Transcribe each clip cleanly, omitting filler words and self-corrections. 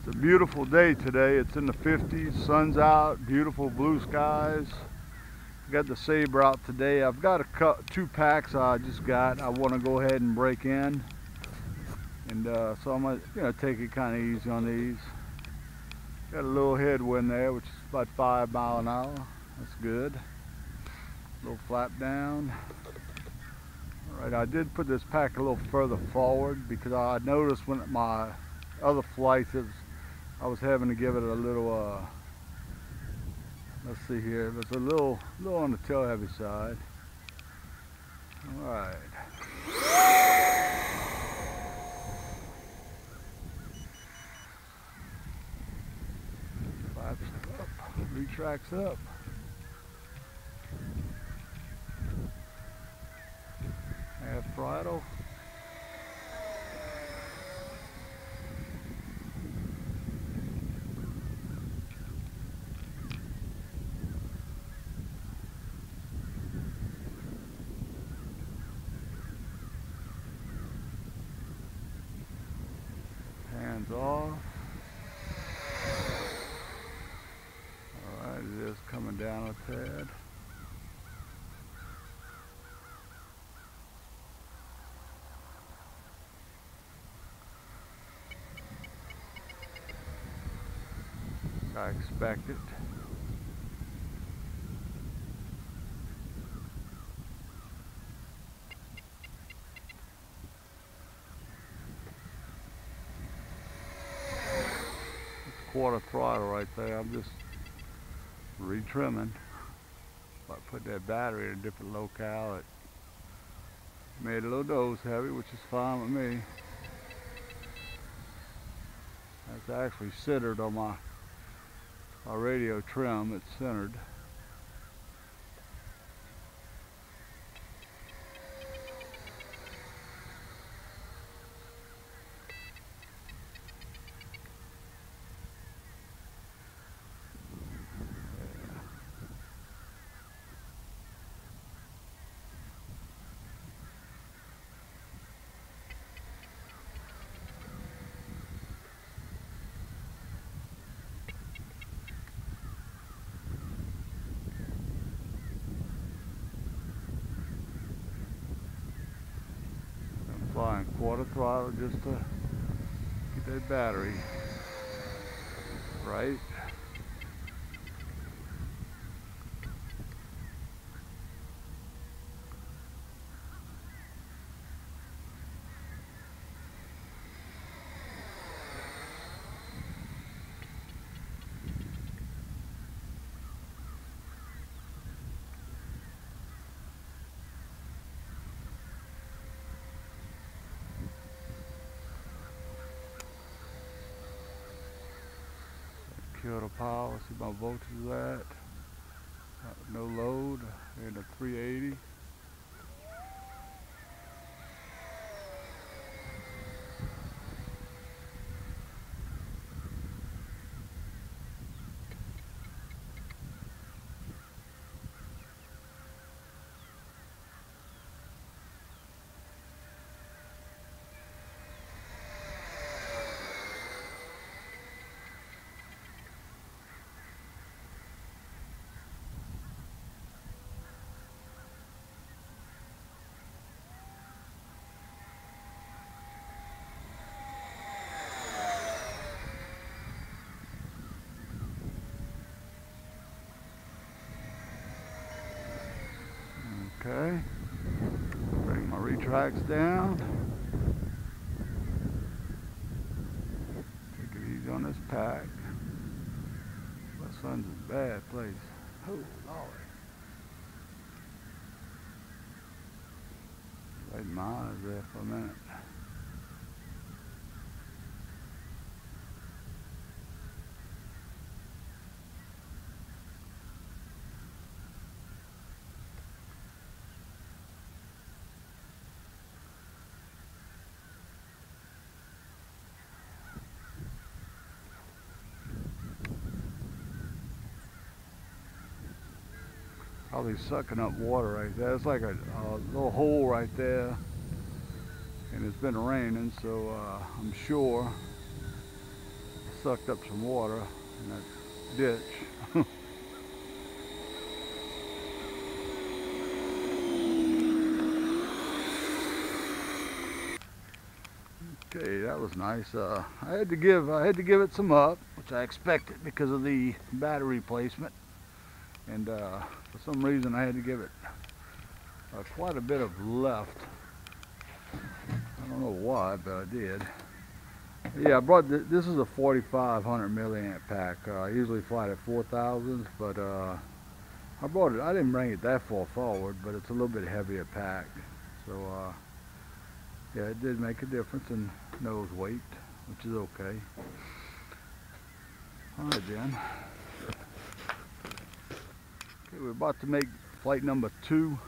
It's a beautiful day today. It's in the 50s, sun's out, beautiful blue skies. Got the Sabre out today. I've got two packs I just got. I want to go ahead and break in, and so I'm gonna take it kind of easy on these. Got a little headwind there, which is about 5 miles an hour. That's good. A little flap down. All right, I did put this pack a little further forward because I noticed when my other flights, I was having to give it a little. Let's see here. It's a little on the tail heavy side. All right. Flaps up. Retracts up. Half throttle. Hands off. Alright, it is coming down a tad. I expect it. Quarter throttle right there. I'm just retrimming. If I put that battery in a different locale, it made a little nose heavy, which is fine with me. That's actually centered on my radio trim. It's centered. Flying quarter throttle just to get that battery right. Kill the power, see my voltage is at. No load, and a 380. Okay, bring my retracts down. Take it easy on this pack. My son's in a bad place. Oh, Lord. Right in my eyes there for a minute. Probably sucking up water right there. It's like a little hole right there, and it's been raining, so I'm sure sucked up some water in that ditch. Okay, that was nice. I had to give it some up, which I expected because of the battery placement, and for some reason I had to give it quite a bit of left. I don't know why, but I did. Yeah, I brought this is a 4500 milliamp pack. I usually fly it at 4000s, but I brought it. I didn't bring it that far forward, but it's a little bit heavier pack, so. Yeah, it did make a difference in nose weight, which is okay. Alright then. Okay, we're about to make flight number 2.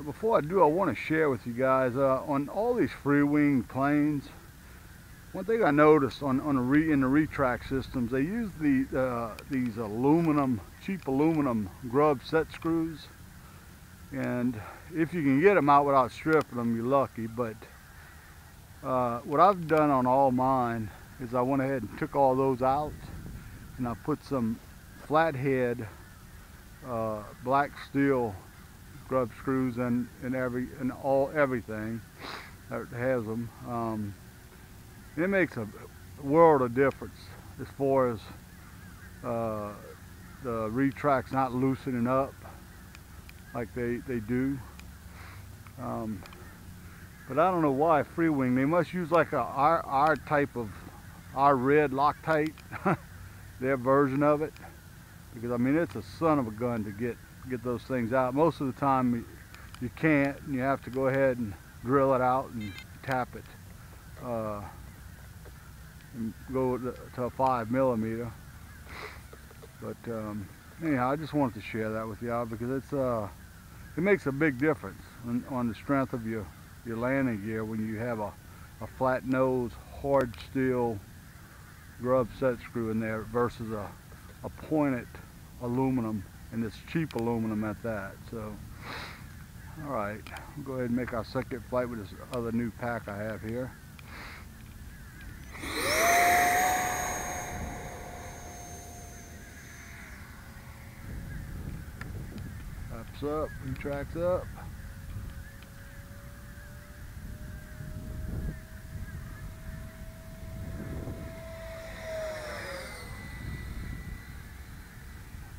Before I do, I want to share with you guys on all these FreeWing planes. One thing I noticed in the retract systems, they use these cheap aluminum grub set screws. And if you can get them out without stripping them, you're lucky. But what I've done on all mine is I went ahead and took all those out, and I put some flathead black steel grub screws in everything that has them. It makes a world of difference as far as the retracts not loosening up like they do. But I don't know why FreeWing, they must use like our type of red Loctite, their version of it, because I mean it's a son of a gun to get those things out. Most of the time you can't, and you have to go ahead and drill it out and tap it and go to a 5mm. But anyhow, I just wanted to share that with y'all because it makes a big difference on the strength of your landing gear when you have a flat nose, hard steel grub set screw in there versus a pointed aluminum, and it's cheap aluminum at that. So, all right, we'll go ahead and make our second flight with this other new pack I have here. Flaps up, retracts up.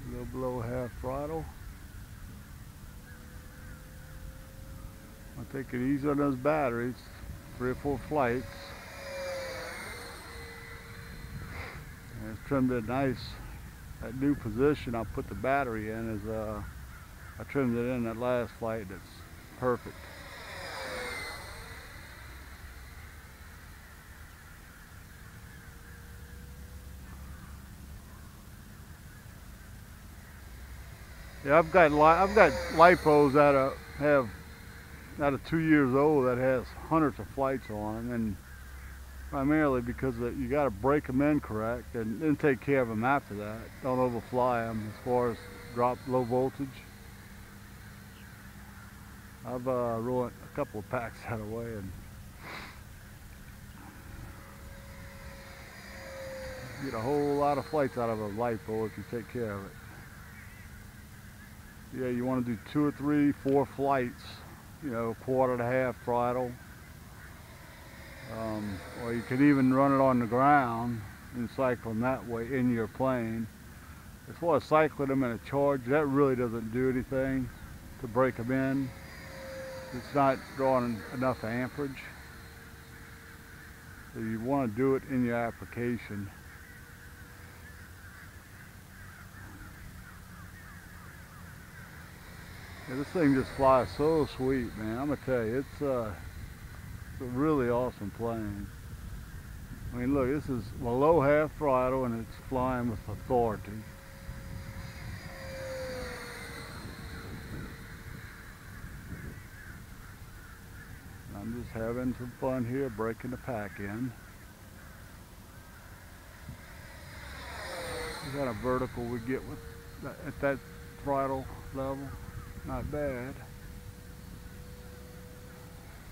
A little below half throttle. I'll take it easy on those batteries. 3 or 4 flights. And it's trimmed it nice. That new position I put the battery in is I trimmed it in that last flight. It's perfect. Yeah, I've got lipos that are 2 years old that has hundreds of flights on them, and primarily because you got to break them in correct and then take care of them after that. Don't overfly them as far as drop low voltage. I've ruined a couple of packs that way, and get a whole lot of flights out of a lipo if you take care of it. Yeah, you want to do 2 or 3, 4 flights, you know, 1/4 throttle. Or you could even run it on the ground and cycle them that way in your plane. As far as cycling them in a charge, that really doesn't do anything to break them in. It's not drawing enough amperage. So you want to do it in your application. Yeah, this thing just flies so sweet, man. I'm gonna tell you, it's a really awesome plane. I mean, look, this is below half throttle and it's flying with authority. I'm just having some fun here, breaking the pack in. We got a vertical we get with at that throttle level. Not bad.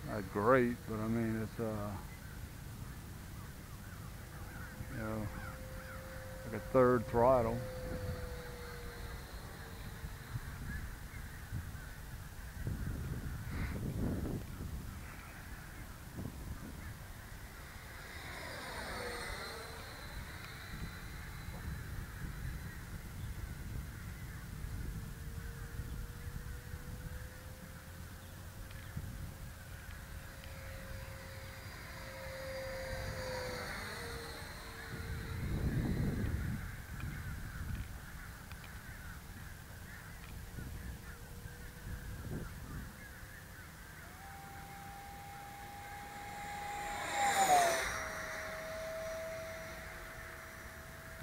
Not great, but I mean, it's you know, like a third throttle.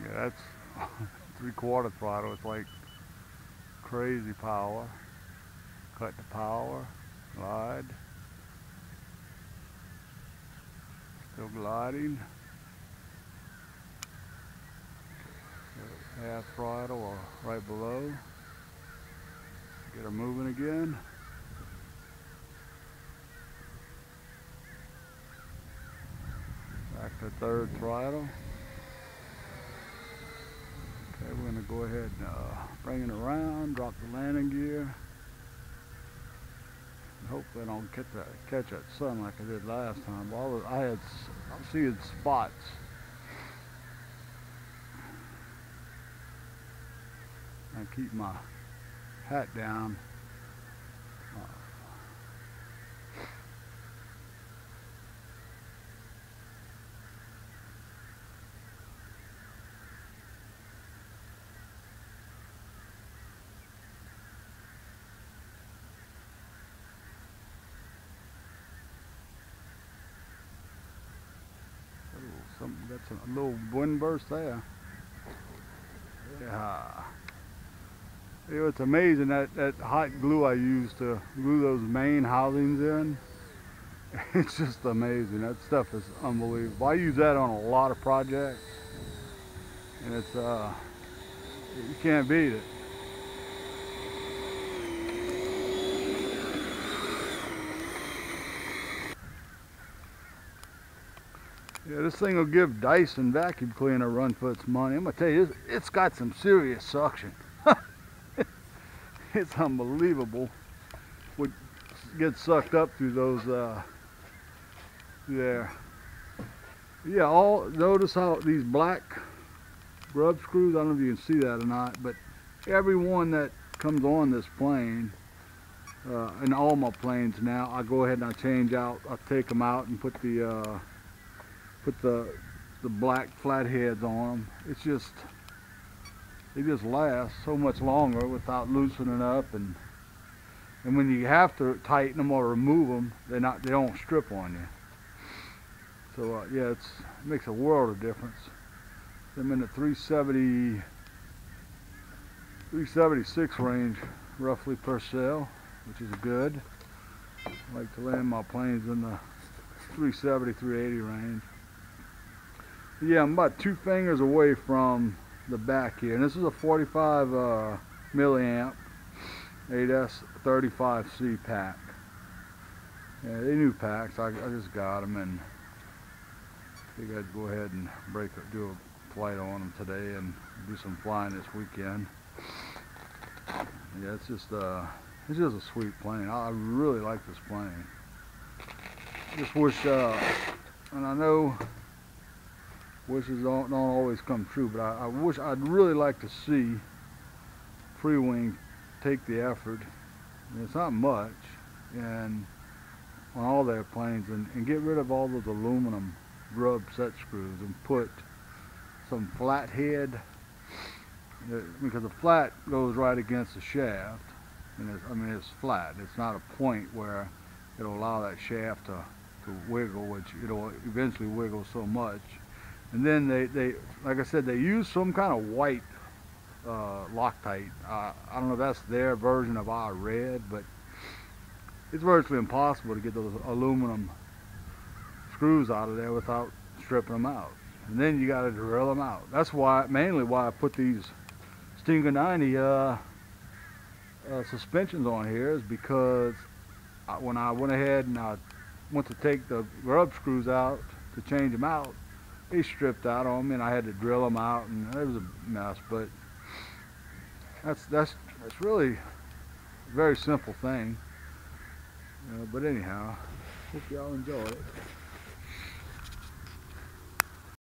Yeah, that's 3/4 throttle. It's like crazy power. Cut the power, glide. Still gliding. Half throttle or right below. Get her moving again. Back to third throttle. Okay, we're going to go ahead and bring it around, drop the landing gear. And hopefully I don't catch that sun like I did last time. I'm seeing spots. I keep my hat down. That's a little wind burst there. Yeah. You know, it's amazing that hot glue I use to glue those main housings in. It's just amazing. That stuff is unbelievable. I use that on a lot of projects, and it's you can't beat it. Yeah, this thing will give Dyson vacuum cleaner run for its money. I'm gonna tell you, it's got some serious suction. It's unbelievable what gets sucked up through those there. Yeah, notice how these black grub screws, I don't know if you can see that or not, but every one that comes on this plane, and all my planes now, I go ahead and I change out, I take them out and put the black flatheads on them. It's just, they just last so much longer without loosening up, and when you have to tighten them or remove them, they don't strip on you. So yeah, it makes a world of difference. I'm in the 376 range roughly per sail, which is good. I like to land my planes in the 370, 380 range. Yeah, I'm about 2 fingers away from the back here, and this is a 45 milliamp 8S35C pack. Yeah, they new packs. I just got them, and I think I'd go ahead and do a flight on them today and do some flying this weekend. Yeah, it's just a sweet plane. I really like this plane. Just wish, and I know wishes don't always come true, but I'd really like to see FreeWing take the effort. It's not much, and on all their planes, and get rid of all those aluminum grub set screws and put some flat head, because the flat goes right against the shaft, and it's flat. It's not a point where it'll allow that shaft to wiggle, which it'll eventually wiggle so much. And then they like I said, they use some kind of white Loctite. I don't know if that's their version of our red, but it's virtually impossible to get those aluminum screws out of there without stripping them out. And then you got to drill them out. That's mainly why I put these Stinger 90 suspensions on here, is because when I went ahead and I went to take the grub screws out to change them out, he stripped out on me, and I had to drill them out, and it was a mess. But that's really a very simple thing. But anyhow, hope y'all enjoy it.